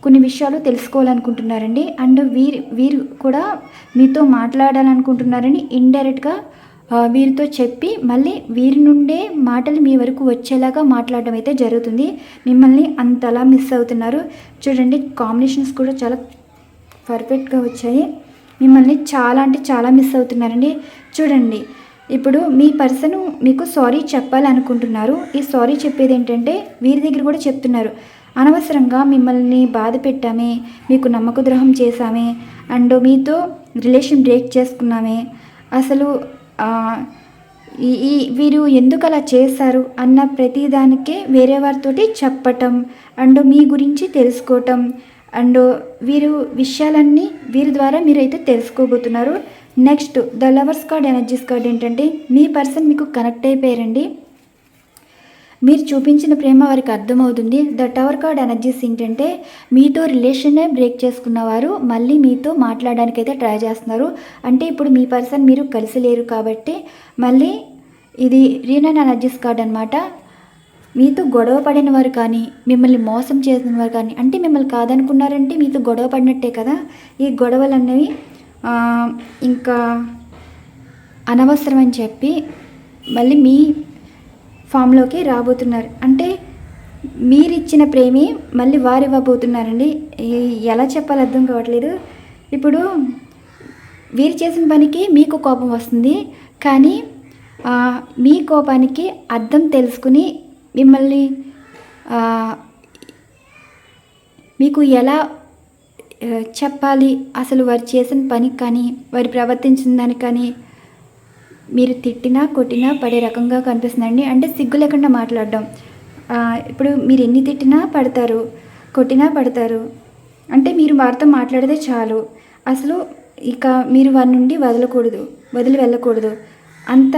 కొన్ని విషయాలు తెలుసుకోవాలనుకుంటున్నారండి. అండ్ వీరు కూడా మీతో మాట్లాడాలనుకుంటున్నారని ఇండైరెక్ట్గా వీరితో చెప్పి మళ్ళీ వీరి నుండే మాటలు మీ వరకు వచ్చేలాగా మాట్లాడడం అయితే జరుగుతుంది. మిమ్మల్ని అంతలా మిస్ అవుతున్నారు. చూడండి, కాంబినేషన్స్ కూడా చాలా పర్ఫెక్ట్గా వచ్చాయి. మిమ్మల్ని చాలా అంటే చాలా మిస్ అవుతున్నారండి. చూడండి, ఇప్పుడు మీ పర్సన్ మీకు సారీ చెప్పాలనుకుంటున్నారు. ఈ సారీ చెప్పేది ఏంటంటే వీరి దగ్గర కూడా చెప్తున్నారు, అనవసరంగా మిమ్మల్ని బాధ పెట్టామే, మీకు నమ్మక ద్రోహం చేశామే, అండ్ మీతో రిలేషన్ బ్రేక్ చేసుకున్నామే, అసలు వీరు ఎందుకు అలా చేశారు అన్న ప్రతిదానికే వేరే వారితోటి చెప్పటం అండ్ మీ గురించి తెలుసుకోవటం అండ్ వీరు విషయాలన్నీ వీరి ద్వారా మీరైతే తెలుసుకోబోతున్నారు. Next the lovers card energies card ఏంటంటే మీ పర్సన్ మీకు కనెక్ట్ అయిపోయారండి. మీరు చూపించిన ప్రేమ వారికి అర్థమవుతుంది. ద టవర్ కార్డ్ ఎనర్జీస్ ఏంటంటే మీతో రిలేషన్నే బ్రేక్ చేసుకున్నవారు మళ్ళీ మీతో మాట్లాడడానికైతే ట్రై చేస్తున్నారు. అంటే ఇప్పుడు మీ పర్సన్ మీరు కలిసి లేరు కాబట్టి మళ్ళీ ఇది రీనన్ ఎనర్జీస్ కార్డ్ అనమాట. మీతో గొడవ పడిన వారు కానీ, మిమ్మల్ని మోసం చేసిన వారు కానీ, అంటే మిమ్మల్ని కాదనుకున్నారంటే మీతో గొడవ పడినట్టే కదా. ఈ గొడవలు అనేవి ఇంకా అనవసరం అని చెప్పి మళ్ళీ మీ ఫామ్లోకి రాబోతున్నారు. అంటే మీరిచ్చిన ప్రేమే మళ్ళీ వారు ఇవ్వబోతున్నారండి. ఎలా చెప్పాలో అర్థం కావట్లేదు. ఇప్పుడు వీరు చేసిన పనికి మీకు కోపం వస్తుంది, కానీ మీ కోపానికి అర్థం తెలుసుకుని మిమ్మల్ని మీకు ఎలా చెప్పాలి, అసలు వారు చేసిన పనికి కానీ వారు ప్రవర్తించిన దానికి కానీ మీరు తిట్టినా కొట్టినా పడే రకంగా కనిపిస్తుందండి. అంటే సిగ్గు లేకుండా మాట్లాడడం. ఇప్పుడు మీరు ఎన్ని తిట్టినా పడతారు, కొట్టినా పడతారు. అంటే మీరు వారితో మాట్లాడితే చాలు, అసలు ఇక మీరు వారి నుండి వదిలి వెళ్ళకూడదు. అంత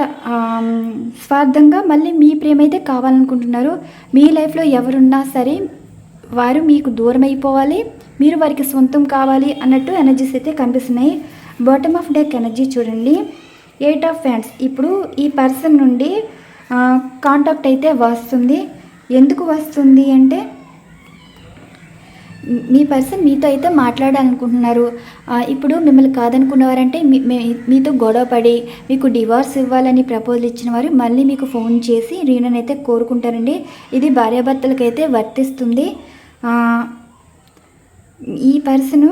స్వార్థంగా మళ్ళీ మీ ప్రేమ అయితే కావాలనుకుంటున్నారు. మీ లైఫ్లో ఎవరున్నా సరే వారు మీకు దూరం అయిపోవాలి, మీరు వారికి సొంతం కావాలి అన్నట్టు ఎనర్జీస్ అయితే కనిపిస్తున్నాయి. బాటమ్ ఆఫ్ డెక్ ఎనర్జీ చూడండి, 8 ఆఫ్ ఫ్యాండ్స్. ఇప్పుడు ఈ పర్సన్ నుండి కాంటాక్ట్ అయితే వస్తుంది. ఎందుకు వస్తుంది అంటే మీ పర్సన్ మీతో అయితే మాట్లాడాలనుకుంటున్నారు. ఇప్పుడు మిమ్మల్ని కాదనుకున్నవారంటే మీతో గొడవ పడి మీకు డివోర్స్ ఇవ్వాలని ప్రపోజల్ ఇచ్చిన వారు మళ్ళీ మీకు ఫోన్ చేసి రీయూనియన్ అయితే కోరుకుంటారండి. ఇది భార్యాభర్తలకైతే వర్తిస్తుంది. ఈ పర్సను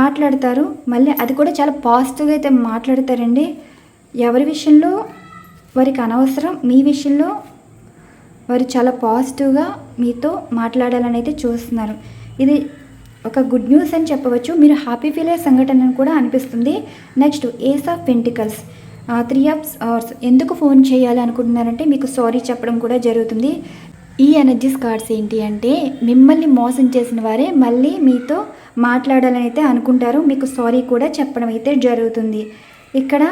మాట్లాడతారు, మళ్ళీ అది కూడా చాలా పాజిటివ్గా అయితే మాట్లాడతారండి. ఎవరి విషయంలో వారికి అనవసరం, మీ విషయంలో వారు చాలా పాజిటివ్గా మీతో మాట్లాడాలని అయితే చూస్తున్నారు. ఇది ఒక గుడ్ న్యూస్ అని చెప్పవచ్చు. మీరు హ్యాపీ ఫీల్ అయ్యే సంఘటన కూడా అనిపిస్తుంది. Next ace of pentacles, 3 of hours. ఎందుకు ఫోన్ చేయాలి అనుకుంటున్నారంటే మీకు సారీ చెప్పడం కూడా జరుగుతుంది. ఈ ఎనర్జీస్ కార్డ్స్ ఏంటి అంటే మిమ్మల్ని మోసం చేసిన వారే మళ్ళీ మీతో మాట్లాడాలని అయితే అనుకుంటారు, మీకు సారీ కూడా చెప్పడం అయితే జరుగుతుంది. ఇక్కడ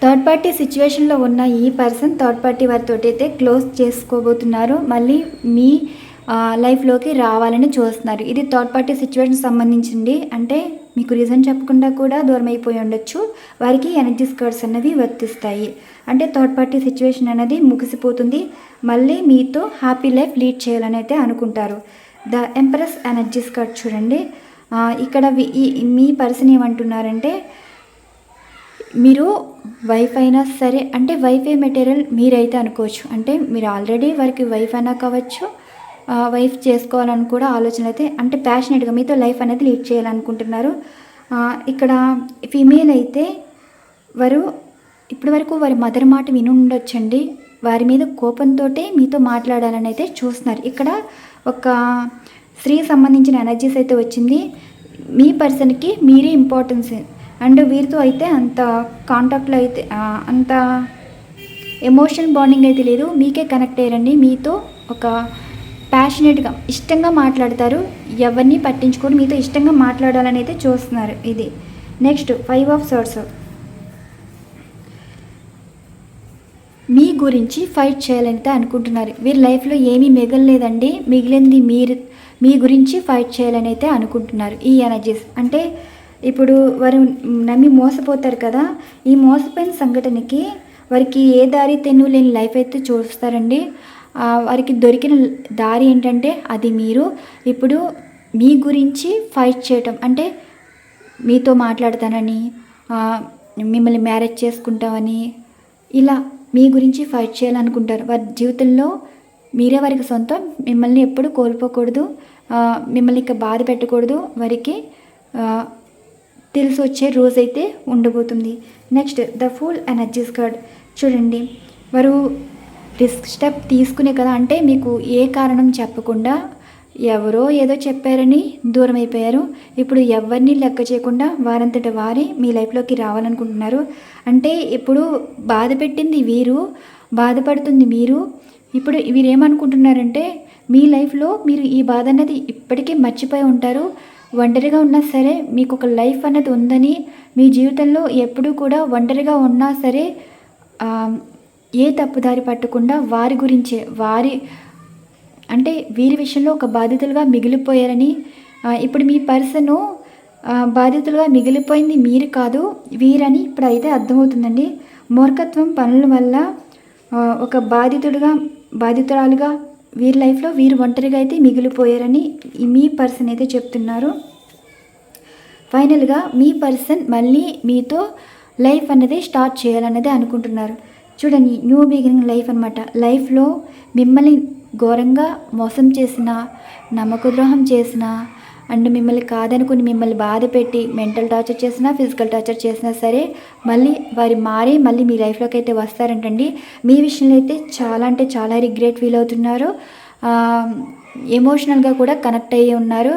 థర్డ్ పార్టీ సిచ్యువేషన్లో ఉన్న ఈ పర్సన్ థర్డ్ పార్టీ వారితో అయితే క్లోజ్ చేసుకోబోతున్నారు, మళ్ళీ మీ లైఫ్లోకి రావాలని చూస్తున్నారు. ఇది థర్డ్ పార్టీ సిచ్యువేషన్ సంబంధించింది. అంటే మీకు రీజన్ చెప్పకుండా కూడా దూరం అయిపోయి ఉండొచ్చు. వారికి ఎనర్జీస్ కార్డ్స్ అనేవి వర్తిస్తాయి. అంటే థర్డ్ పార్టీ సిచ్యువేషన్ అనేది ముగిసిపోతుంది, మళ్ళీ మీతో హ్యాపీ లైఫ్ లీడ్ చేయాలని అయితే అనుకుంటారు. ద ఎంప్రెస్ ఎనర్జీస్ కార్డ్ చూడండి. ఇక్కడ మీ పర్సన్ ఏమంటున్నారంటే మీరు వైఫ్ అయినా సరే, అంటే వైఫై మెటీరియల్ మీరైతే అనుకోవచ్చు. అంటే మీరు ఆల్రెడీ వారికి వైఫ్ అయినా కావచ్చు, వైఫ్ చేసుకోవాలని కూడా ఆలోచన అయితే, అంటే ప్యాషనెట్గా మీతో లైఫ్ అనేది లీడ్ చేయాలనుకుంటున్నారు. ఇక్కడ ఫీమేల్ అయితే వారు ఇప్పటి వరకు వారి మదర్ మాట విని ఉండొచ్చండి. వారి మీద కోపంతో మీతో మాట్లాడాలని అయితే చూస్తున్నారు. ఇక్కడ ఒక స్త్రీ సంబంధించిన ఎనర్జీస్ అయితే వచ్చింది. మీ పర్సన్కి మీరే ఇంపార్టెన్స్, అండ్ వీరితో అయితే అంత కాంటాక్ట్లో అయితే అంత ఎమోషనల్ బాండింగ్ అయితే లేదు. మీకే కనెక్ట్ అయ్యారండి. మీతో ఒక ప్యాషనెట్గా ఇష్టంగా మాట్లాడతారు, ఎవరిని పట్టించుకొని మీతో ఇష్టంగా మాట్లాడాలని అయితే చూస్తున్నారు. ఇది నెక్స్ట్ 5 ఆఫ్ సోర్స్. మీ గురించి ఫైట్ చేయాలని అయితే అనుకుంటున్నారు. వీరి లైఫ్లో ఏమీ మిగలలేదండి, మిగిలింది మీరు మీ గురించి ఫైట్ చేయాలని అయితే అనుకుంటున్నారు. ఈ ఎనర్జీస్ అంటే ఇప్పుడు వారు నమ్మి మోసపోతారు కదా, ఈ మోసపోయిన సంఘటనకి వారికి ఏ దారి తెన్ను లేని లైఫ్ అయితే చూస్తారండి. వారికి దొరికిన దారి ఏంటంటే అది మీరు ఇప్పుడు మీ గురించి ఫైట్ చేయటం, అంటే మీతో మాట్లాడతానని, మిమ్మల్ని మ్యారేజ్ చేసుకుంటామని, ఇలా మీ గురించి ఫైట్ చేయాలనుకుంటారు. వారి జీవితంలో మీరే వారికి సొంతం, మిమ్మల్ని ఎప్పుడు కోల్పోకూడదు, మిమ్మల్ని ఇక బాధ పెట్టకూడదు, వారికి తెలిసి వచ్చే రోజైతే ఉండబోతుంది. Next the full energies card చూడండి. వారు రిస్క్ స్టెప్ తీసుకునే కదా, అంటే మీకు ఏ కారణం చెప్పకుండా ఎవరో ఏదో చెప్పారని దూరం అయిపోయారు. ఇప్పుడు ఎవరిని లెక్క చేయకుండా వారంతట వారే మీ లైఫ్లోకి రావాలనుకుంటున్నారు. అంటే ఇప్పుడు బాధ పెట్టింది వీరు, బాధపడుతుంది మీరు. ఇప్పుడు వీరేమనుకుంటున్నారంటే మీ లైఫ్లో మీరు ఈ బాధ అనేది ఇప్పటికీ మర్చిపోయి ఉంటారు. ఒంటరిగా ఉన్నా సరే మీకు ఒక లైఫ్ అనేది ఉందని, మీ జీవితంలో ఎప్పుడూ కూడా ఒంటరిగా ఉన్నా సరే ఏ తప్పుదారి పట్టకుండా వారి గురించే, అంటే వీరి విషయంలో ఒక బాధితులుగా మిగిలిపోయారని, ఇప్పుడు మీ పర్సను బాధితులుగా మిగిలిపోయింది మీరు కాదు వీరని ఇప్పుడు అయితే అర్థమవుతుందండి. మూర్ఖత్వం పనుల వల్ల ఒక బాధితురాలుగా వీరి లైఫ్లో వీరు ఒంటరిగా అయితే మిగిలిపోయారని మీ పర్సన్ అయితే చెప్తున్నారు. ఫైనల్గా మీ పర్సన్ మళ్ళీ మీతో లైఫ్ అనేది స్టార్ట్ చేయాలన్నది అనుకుంటున్నారు. చూడండి, న్యూ బిగినింగ్ లైఫ్ అనమాట. లైఫ్లో మిమ్మల్ని ఘోరంగా మోసం చేసిన, నమ్మకద్రోహం చేసిన, అండ్ మిమ్మల్ని కాదనుకుని మిమ్మల్ని బాధ పెట్టి మెంటల్ టార్చర్ చేసినా, ఫిజికల్ టార్చర్ చేసినా సరే మళ్ళీ వారి మారి మళ్ళీ మీ లైఫ్లోకి అయితే వస్తారంటండి. మీ విషయంలో అయితే చాలా అంటే చాలా రిగ్రెట్ ఫీల్ అవుతున్నారు, ఎమోషనల్గా కూడా కనెక్ట్ అయ్యి ఉన్నారు.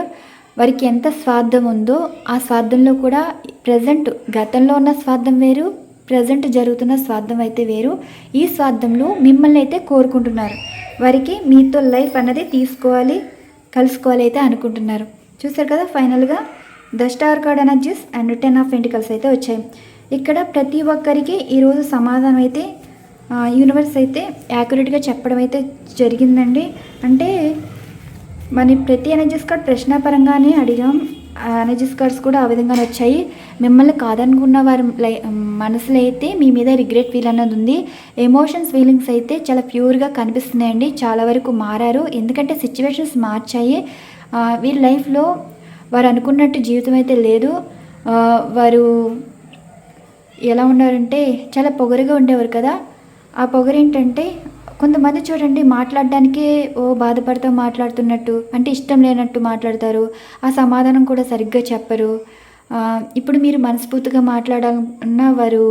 వారికి ఎంత స్వార్థం ఉందో ఆ స్వార్థంలో కూడా ప్రజెంట్ గతంలో ఉన్న స్వార్థం వేరు, ప్రజెంట్ జరుగుతున్న స్వార్థం అయితే వేరు. ఈ స్వార్థంలో మిమ్మల్ని అయితే కోరుకుంటున్నారు. వారికి మీతో లైఫ్ అన్నది తీసుకోవాలి, కలుసుకోవాలి అయితే అనుకుంటున్నారు. చూసారు కదా, ఫైనల్గా the star card energies and 10 of pentacles అయితే వచ్చాయి. ఇక్కడ ప్రతి ఒక్కరికి ఈరోజు సమాధానం అయితే యూనివర్స్ అయితే యాక్యురేట్గా చెప్పడం అయితే జరిగిందండి. అంటే మన ప్రతి ఎనర్జీస్ కార్డ్ ప్రశ్నాపరంగానే అడిగాం, ఎనర్జీస్ కార్డ్స్ కూడా ఆ విధంగానే వచ్చాయి. మిమ్మల్ని కాదనుకున్న వారి మనసులో అయితే మీ మీద రిగ్రెట్ ఫీల్ అన్నది ఉంది. ఎమోషన్స్ ఫీలింగ్స్ అయితే చాలా ప్యూర్గా కనిపిస్తున్నాయండి. చాలా వరకు మారారు, ఎందుకంటే సిచ్యువేషన్స్ మార్చాయి. వీరి లైఫ్లో వారు అనుకున్నట్టు జీవితం అయితే లేదు. వారు ఎలా ఉన్నారంటే చాలా పొగరుగా ఉండేవారు కదా, ఆ పొగరు ఏంటంటే కొంతమంది చూడండి మాట్లాడడానికే బాధపడుతూ మాట్లాడుతున్నట్టు, అంటే ఇష్టం లేనట్టు మాట్లాడతారు. ఆ సమాధానం కూడా సరిగ్గా చెప్పరు. ఇప్పుడు మీరు మనస్ఫూర్తిగా మాట్లాడాలన్నా వారు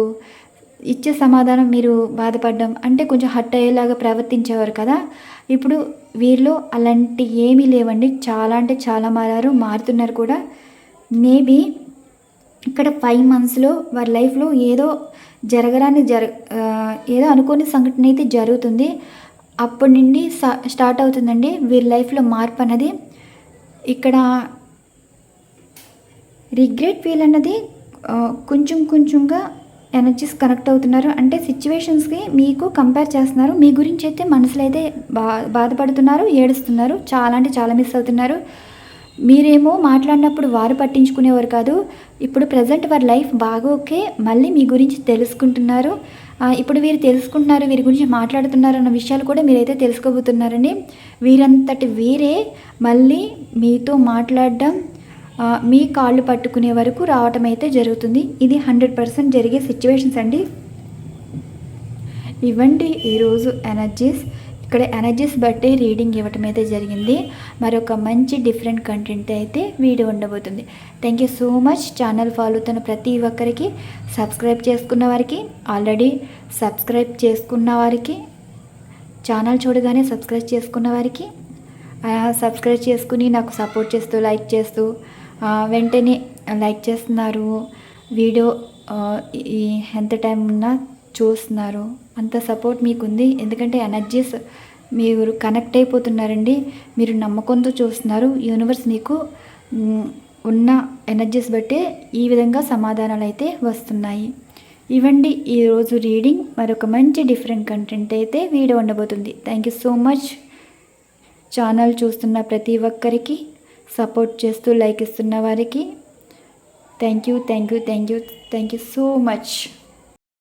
ఇచ్చే సమాధానం మీరు బాధపడడం, అంటే కొంచెం హర్ట్ అయ్యేలాగా ప్రవర్తించేవారు కదా! ఇప్పుడు వీరిలో అలాంటి ఏమీ లేవండి. చాలా అంటే చాలా మారుతున్నారు కూడా. మేబీ ఇక్కడ 5 మంత్స్‌లో వారి లైఫ్‌లో ఏదో జరగరాని ఏదో అనుకోని సంఘటన అయితే జరుగుతుంది. అప్పటి నుండి స్టార్ట్ అవుతుందండి వీరి లైఫ్‌లో మార్పు అన్నది. ఇక్కడ రిగ్రెట్ ఫీల్ అన్నది కొంచెం కొంచెంగా ఎనర్జీస్ కనెక్ట్ అవుతున్నారు. అంటే సిచ్యువేషన్స్‌కి మీకు కంపేర్ చేస్తున్నారు. మీ గురించి అయితే మనసులో అయితే బాధపడుతున్నారు, ఏడుస్తున్నారు. చాలా అంటే చాలా మిస్ అవుతున్నారు. మీరేమో మాట్లాడినప్పుడు వారు పట్టించుకునేవారు కాదు. ఇప్పుడు ప్రెజెంట్ వారి లైఫ్ బాగా ఓకే. మళ్ళీ మీ గురించి తెలుసుకుంటున్నారు. ఇప్పుడు వీరు తెలుసుకుంటున్నారు, వీరి గురించి మాట్లాడుతున్నారు అన్న విషయాలు కూడా మీరైతే తెలుసుకోబోతున్నారండి. వీరంతటి వీరే మళ్ళీ మీతో మాట్లాడడం, మీ కాళ్ళు పట్టుకునే వరకు రావటం అయితే జరుగుతుంది. ఇది 100% జరిగే సిచ్యువేషన్స్ అండి. ఇవ్వండి ఈరోజు ఎనర్జీస్. ఇక్కడ ఎనర్జీస్ బట్టి రీడింగ్ ఇవ్వటం అయితే జరిగింది. మరొక మంచి డిఫరెంట్ కంటెంట్ అయితే వీడియో ఉండబోతుంది. Thank you so much. Channel follow అవుతున్న ప్రతి ఒక్కరికి, సబ్స్క్రైబ్ చేసుకున్న వారికి, ఆల్రెడీ సబ్స్క్రైబ్ చేసుకున్న వారికి, ఛానల్ చూడగానే సబ్స్క్రైబ్ చేసుకున్న వారికి, సబ్స్క్రైబ్ చేసుకుని నాకు సపోర్ట్ చేస్తూ లైక్ చేస్తూ వెంటనే లైక్ చేస్తున్నారు. వీడియో ఎంత టైం ఉన్నా చూస్తున్నారు. అంత సపోర్ట్ మీకుంది. ఎందుకంటే ఎనర్జీస్ మీరు కనెక్ట్ అయిపోతున్నారండి. మీరు నమ్మకంతో చూస్తున్నారు. యూనివర్స్ మీకు ఉన్న ఎనర్జీస్ బట్టే ఈ విధంగా సమాధానాలు అయితే వస్తున్నాయి. ఇవ్వండి ఈరోజు రీడింగ్. మరొక మంచి డిఫరెంట్ కంటెంట్ అయితే వీడియో ఉండబోతుంది. Thank you so much. Channel చూస్తున్న ప్రతి ఒక్కరికి, సపోర్ట్ చేస్తూ లైక్ ఇస్తున్న వారికి థ్యాంక్ యూ సో మచ్.